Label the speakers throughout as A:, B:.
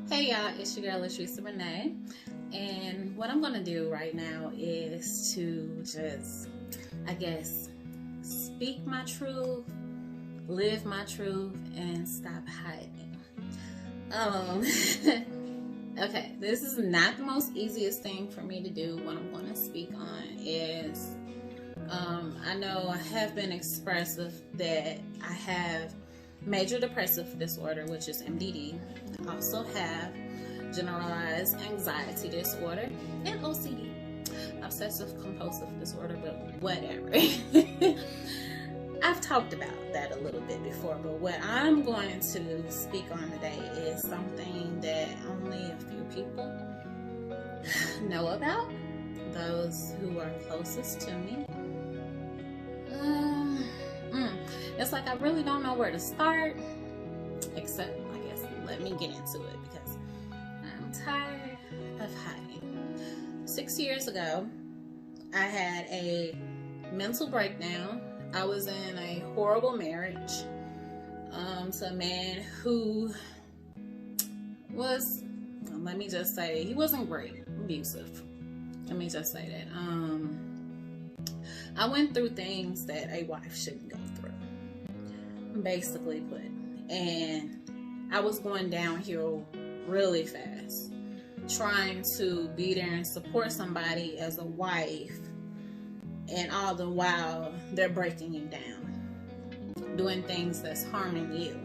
A: Hey y'all, it's your girl Latrice Renee, and what I'm gonna do right now is to just, speak my truth, live my truth, and stop hiding. Okay, this is not the most easiest thing for me to do. What I'm gonna speak on is, I know I have been expressive that I have major depressive disorder, which is MDD. I also have generalized anxiety disorder and OCD, obsessive compulsive disorder, but whatever. I've talked about that a little bit before, but what I'm going to speak on today is something that only a few people know about, those who are closest to me. It's like I really don't know where to start, except let me get into it because I'm tired of hiding. 6 years ago, I had a mental breakdown. I was in a horrible marriage to a man who was, let me just say, he wasn't great, abusive. Let me just say that. I went through things that a wife shouldn't go through, basically put, and I was going downhill really fast, trying to be there and support somebody as a wife, and all the while they're breaking you down, doing things that's harming you.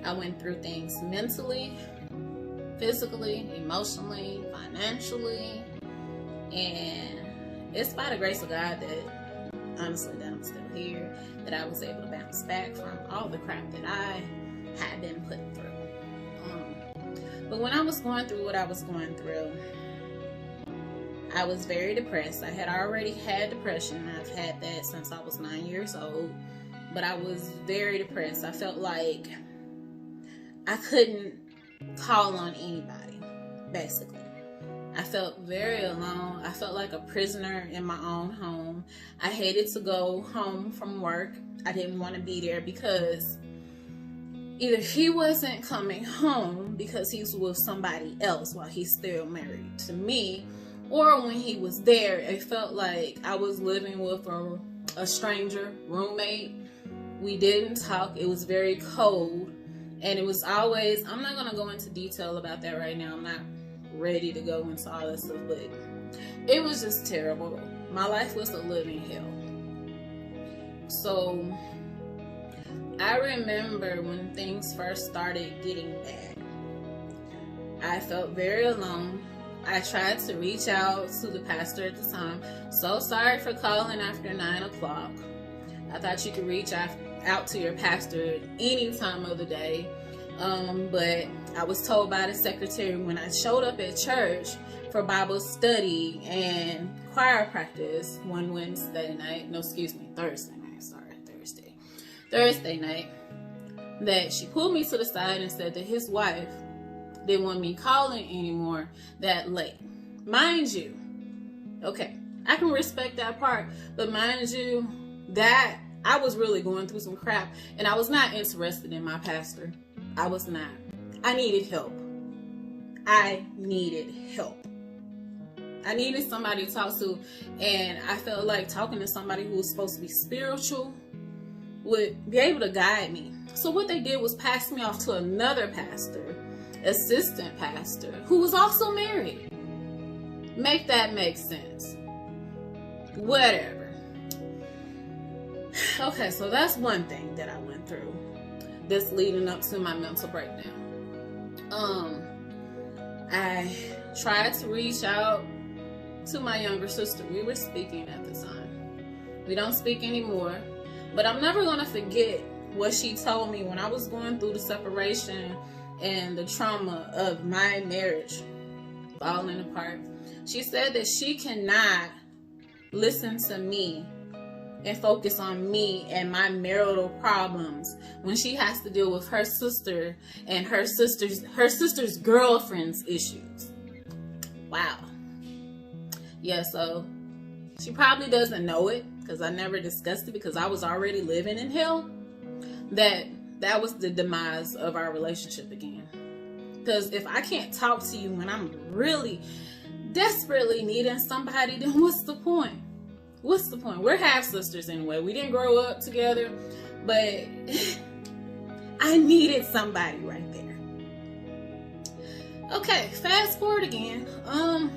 A: I went through things mentally, physically, emotionally, financially, and it's by the grace of God that, honestly, that I'm still here, that I was able to bounce back from all the crap that I had been put through. But when I was going through what I was going through, I was very depressed. I had already had depression. I've had that since I was 9 years old, but I was very depressed. I felt like I couldn't call on anybody, basically. I felt very alone. I felt like a prisoner in my own home. I hated to go home from work. I didn't want to be there because either he wasn't coming home because he's with somebody else while he's still married to me, or when he was there, it felt like I was living with a stranger roommate. We didn't talk. It was very cold, and it was always, I'm not going to go into detail about that right now. I'm not ready to go into all that stuff, but it was just terrible. My life was a living hell. So I remember when things first started getting bad, I felt very alone. I tried to reach out to the pastor at the time. So sorry for calling after 9 o'clock. I thought you could reach out to your pastor at any time of the day. But I was told by the secretary when I showed up at church for Bible study and choir practice one Thursday night, that she pulled me to the side and said that his wife didn't want me calling anymore that late. Mind you, okay, I can respect that part, but mind you, that I was really going through some crap, and I was not interested in my pastor. I was not. I needed help. I needed somebody to talk to, and I felt like talking to somebody who was supposed to be spiritual would be able to guide me. So what they did was pass me off to another pastor, assistant pastor, who was also married. Make that make sense. Whatever. Okay, so that's one thing that I went through that's leading up to my mental breakdown. I tried to reach out to my younger sister. We were speaking at the time. We don't speak anymore, but I'm never going to forget what she told me when I was going through the separation and the trauma of my marriage falling apart. She said that she cannot listen to me and focus on me and my marital problems when she has to deal with her sister and her sister's girlfriend's issues. Wow. Yeah, so she probably doesn't know it because I never discussed it because I was already living in hell, that that was the demise of our relationship again. Because if I can't talk to you when I'm really desperately needing somebody, then what's the point? What's the point? We're half sisters anyway. We didn't grow up together, but I needed somebody right there. Okay, fast forward again. A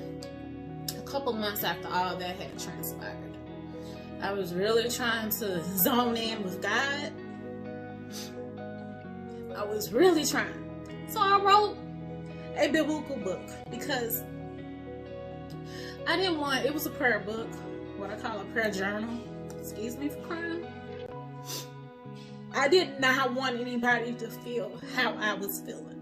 A: couple months after all that had transpired, I was really trying to zone in with God. I was really trying. So I wrote a biblical book because I didn't want, it was a prayer book, what I call a prayer journal. Excuse me for crying. I did not want anybody to feel how I was feeling.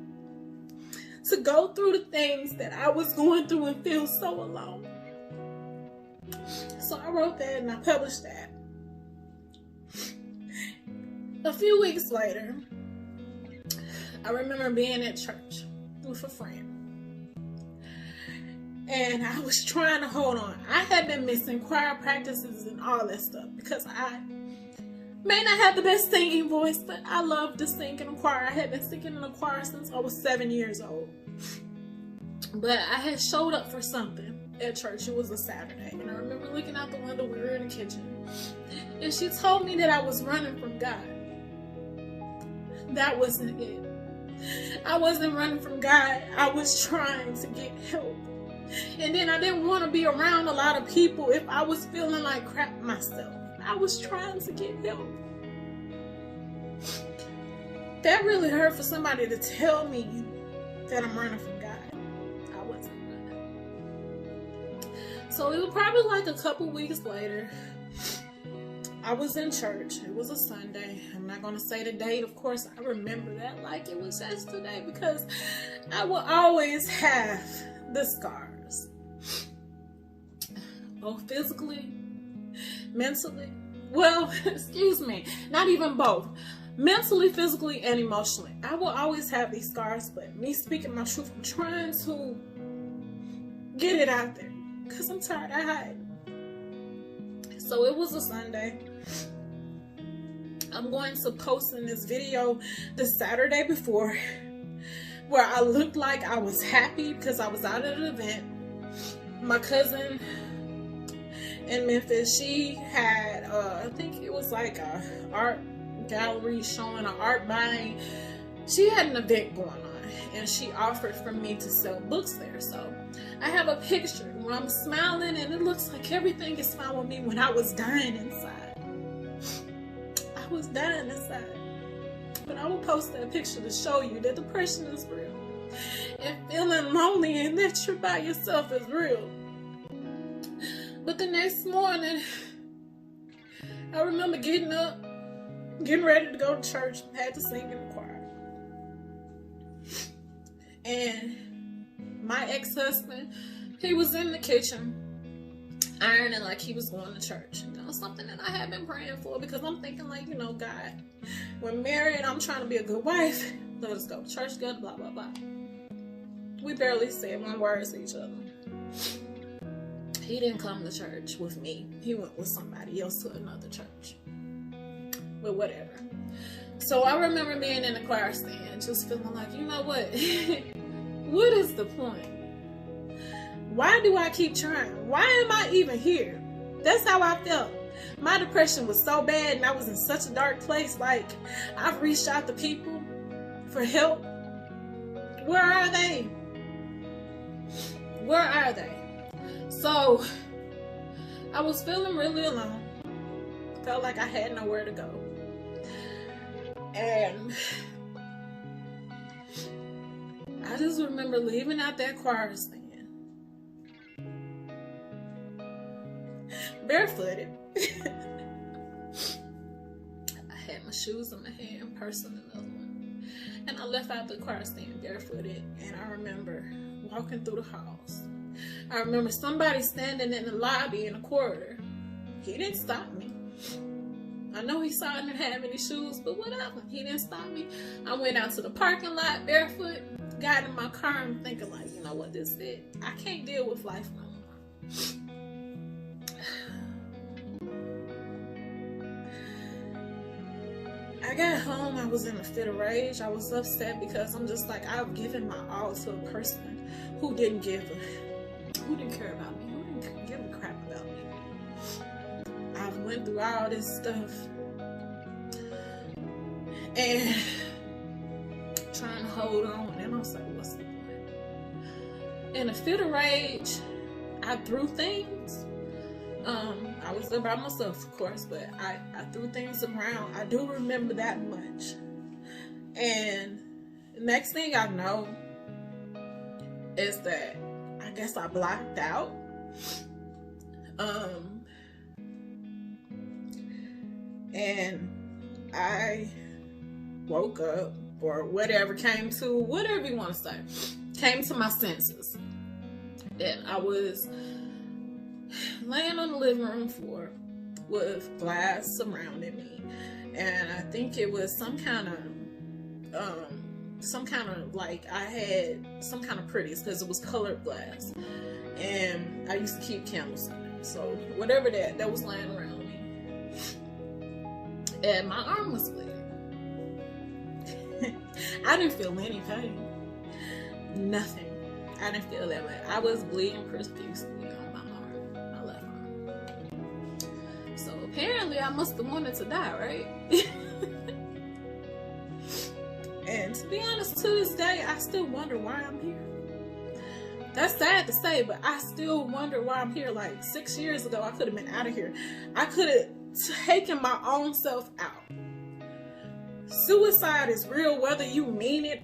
A: To go through the things that I was going through and feel so alone. So I wrote that and I published that. A few weeks later, I remember being at church with a friend. And I was trying to hold on. I had been missing choir practices and all that stuff because I may not have the best singing voice, but I love to sing in a choir. I had been singing in a choir since I was 7 years old. But I had showed up for something at church. It was a Saturday. And I remember looking out the window. We were in the kitchen. And she told me that I was running from God. That wasn't it. I wasn't running from God. I was trying to get help. And then I didn't want to be around a lot of people if I was feeling like crap myself. I was trying to get help. That really hurt for somebody to tell me that I'm running from God. I wasn't running. So it was probably like a couple weeks later. I was in church. It was a Sunday. I'm not going to say the date. Of course, I remember that like it was yesterday because I will always have the scars. Both physically, mentally. Well, excuse me. Not even both. Mentally, physically, and emotionally. I will always have these scars, but me speaking my truth, I'm trying to get it out there because I'm tired of hiding. So it was a Sunday. I'm going to post in this video the Saturday before where I looked like I was happy because I was out at an event. My cousin in Memphis, she had, I think it was like a art gallery showing an art buying. She had an event going on and she offered for me to sell books there. So I have a picture where I'm smiling and it looks like everything is fine with me when I was dying inside. I was dying inside. But I will post that picture to show you that depression is real. And feeling lonely and that you're by yourself is real. But the next morning, I remember getting up, getting ready to go to church, had to sing in the choir. And my ex-husband, he was in the kitchen ironing like he was going to church. You know, something that I had been praying for because I'm thinking like, you know, God, we're married, I'm trying to be a good wife. Let us go to church together, blah, blah, blah. We barely said one word to each other. He didn't come to church with me. He went with somebody else to another church. But whatever. So I remember being in the choir stand, just feeling like, you know what? What is the point? Why do I keep trying? Why am I even here? That's how I felt. My depression was so bad and I was in such a dark place. Like, I've reached out to people for help. Where are they? Where are they? So, I was feeling really alone. Felt like I had nowhere to go. And I just remember leaving out that choir stand. Barefooted. I had my shoes in my hand, purse in another one. And I left out the choir stand barefooted. And I remember walking through the halls. I remember somebody standing in the lobby in the corridor. He didn't stop me. I know he saw I didn't have any shoes, but whatever. He didn't stop me. I went out to the parking lot barefoot, got in my car and thinking like, you know what, this is it. I can't deal with life no more. I got home, I was in a fit of rage. I was upset because I'm just like, I've given my all to a person who didn't care about me, who didn't give a crap about me. I've went through all this stuff and trying to hold on, and I was like, what's the point? In a fit of rage, I threw things. I was there by myself, of course, but I threw things around. I do remember that much. And the next thing I know is that I guess I blacked out. And I woke up, or whatever, whatever you want to say, came to my senses. And I was laying on the living room floor with glass surrounding me, and I think it was some kind of like, I had some kind of pretties because it was colored glass, and I used to keep candles in it. So whatever that was laying around me, and my arm was bleeding. I didn't feel any pain, nothing. I didn't feel that way. I was bleeding profusely on my arm, my left arm. So apparently I must have wanted to die, right? And to be honest, to this day, I still wonder why I'm here. That's sad to say, but I still wonder why I'm here. Like 6 years ago, I could have been out of here. I could have taken my own self out. Suicide is real, whether you mean it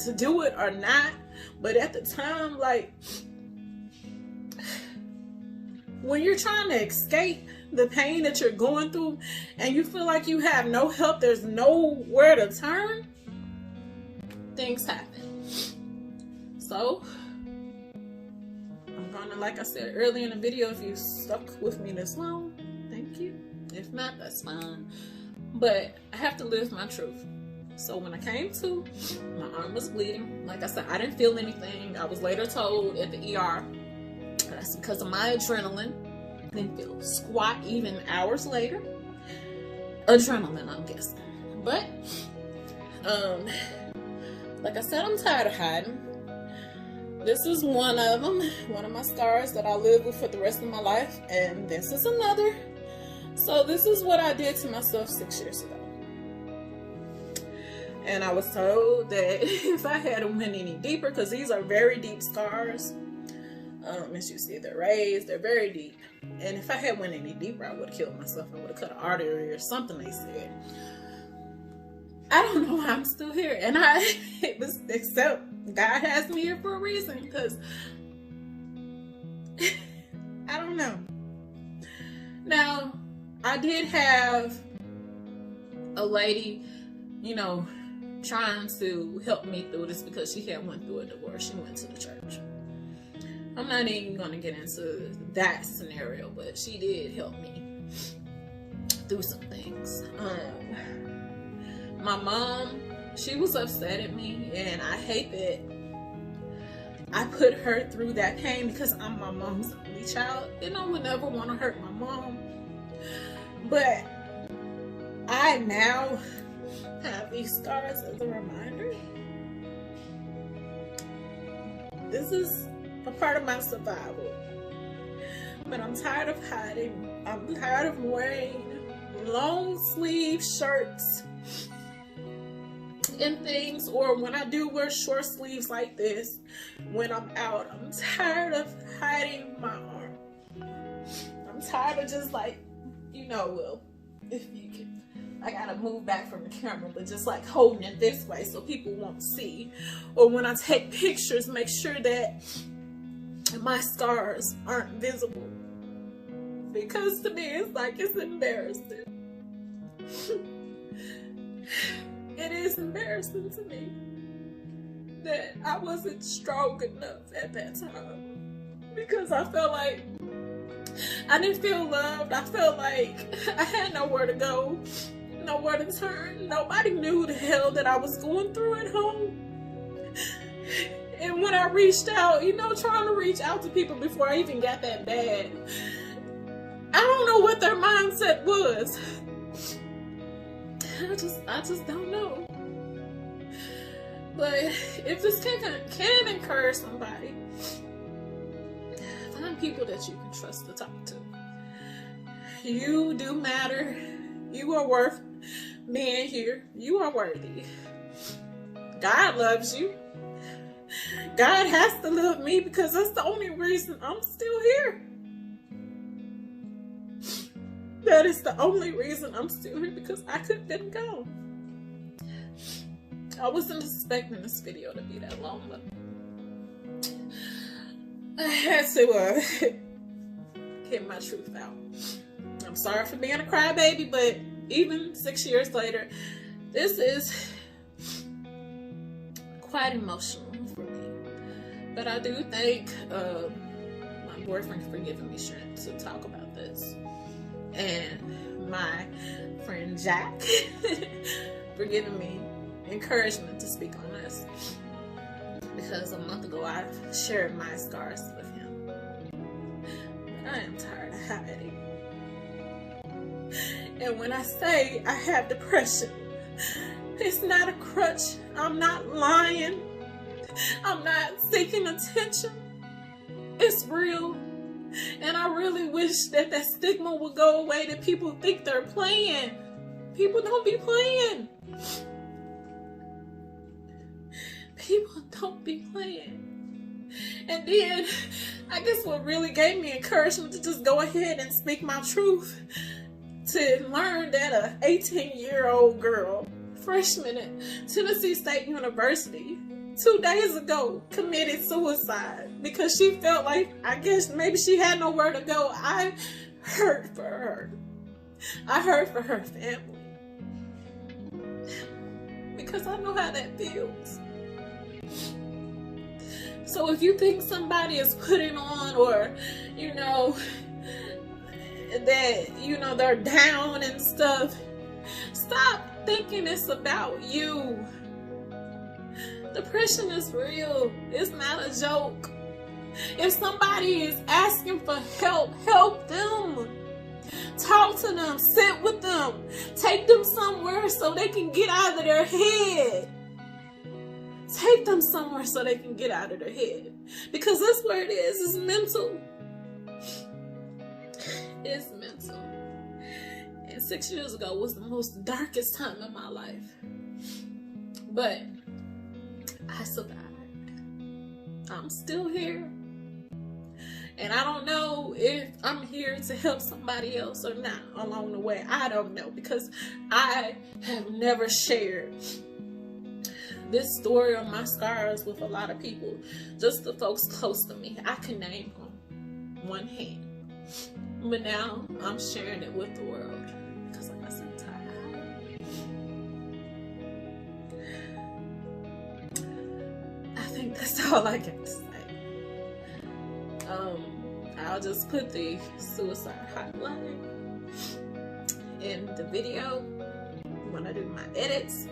A: to do it or not. But at the time, like, when you're trying to escape the pain that you're going through and you feel like you have no help, there's nowhere to turn, things happen. So I'm gonna, like I said earlier in the video, if you stuck with me this long, thank you. If not, that's fine. But I have to live my truth. So when I came to, my arm was bleeding. Like I said, I didn't feel anything. I was later told at the ER that's because of my adrenaline. I didn't feel squat even hours later. Adrenaline, I'm guessing. But like I said, I'm tired of hiding. This is one of them, one of my scars that I'll live with for the rest of my life, and this is another. So this is what I did to myself 6 years ago. And I was told that if I had went any deeper, because these are very deep scars, as you see, they're raised, they're very deep. And if I had went any deeper, I would have killed myself. I would have cut an artery or something, they said. I don't know why I'm still here. And except God has me here for a reason, because I don't know. Now, I did have a lady, you know, trying to help me through this because she had went through a divorce. She went to the church. I'm not even going to get into that scenario, but she did help me through some things. My mom, she was upset at me, and I hate that I put her through that pain because I'm my mom's only child, and I would never want to hurt my mom. But I now have these scars as a reminder. This is a part of my survival. But I'm tired of hiding. I'm tired of wearing long sleeve shirts and things, or when I do wear short sleeves like this when I'm out. I'm tired of hiding my arm. I'm tired of just like, you know, well, if you can, I gotta move back from the camera, but just like holding it this way so people won't see. Or when I take pictures, make sure that my scars aren't visible, because to me it's like, it's embarrassing. It is embarrassing to me that I wasn't strong enough at that time, because I felt like I didn't feel loved. I felt like I had nowhere to go, nowhere to turn. Nobody knew the hell that I was going through at home. And when I reached out, you know, trying to reach out to people before I even got that bad, I don't know what their mindset was. I just don't know. But if this can encourage somebody, find people that you can trust to talk to. You do matter. You are worth being here. You are worthy. God loves you. God has to love me because that's the only reason I'm still here. That is the only reason I'm still here, because I could have been gone. I wasn't expecting this video to be that long, but I had to get my truth out. I'm sorry for being a crybaby, but even 6 years later, this is quite emotional for me. But I do thank my boyfriend for giving me strength to talk about this, and my friend Jack for giving me encouragement to speak on this, because a month ago I shared my scars with him. I am tired of hiding. And when I say I have depression, it's not a crutch. I'm not lying. I'm not seeking attention. It's real. And I really wish that that stigma would go away, that people think they're playing. People don't be playing. People don't be playing. And then, I guess what really gave me encouragement to just go ahead and speak my truth, to learn that a 18-year-old girl, freshman at Tennessee State University, 2 days ago committed suicide because she felt like, I guess maybe she had nowhere to go. I hurt for her. I hurt for her family, because I know how that feels. So if you think somebody is putting on, or that they're down and stuff, stop thinking it's about you. Depression is real. It's not a joke. If somebody is asking for help, help them. Talk to them. Sit with them. Take them somewhere so they can get out of their head. Take them somewhere so they can get out of their head. Because that's where it is. It's mental. It's mental. And 6 years ago was the most darkest time in my life. But I survived. I'm still here. And I don't know if I'm here to help somebody else or not along the way. I don't know, because I have never shared this story of my scars with a lot of people. Just the folks close to me. I can name on one hand. But now I'm sharing it with the world, because like I said, I'm tired. I think that's all I got to say. I'll just put the suicide hotline in the video when I do my edits.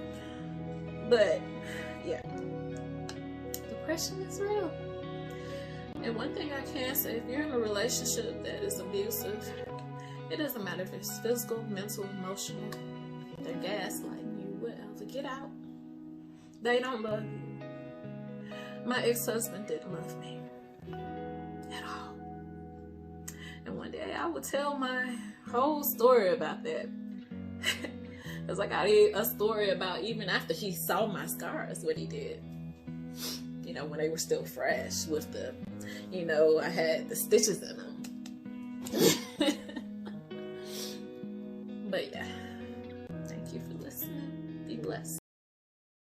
A: But yeah, depression is real. And one thing I can say, if you're in a relationship that is abusive, it doesn't matter if it's physical, mental, emotional, they're gaslighting you, whatever. Get out. They don't love you. My ex-husband didn't love me at all. And one day I would tell my whole story about that. It's like I did a story about even after he saw my scars, what he did. When they were still fresh with the, I had the stitches in them. But yeah, thank you for listening. Be blessed.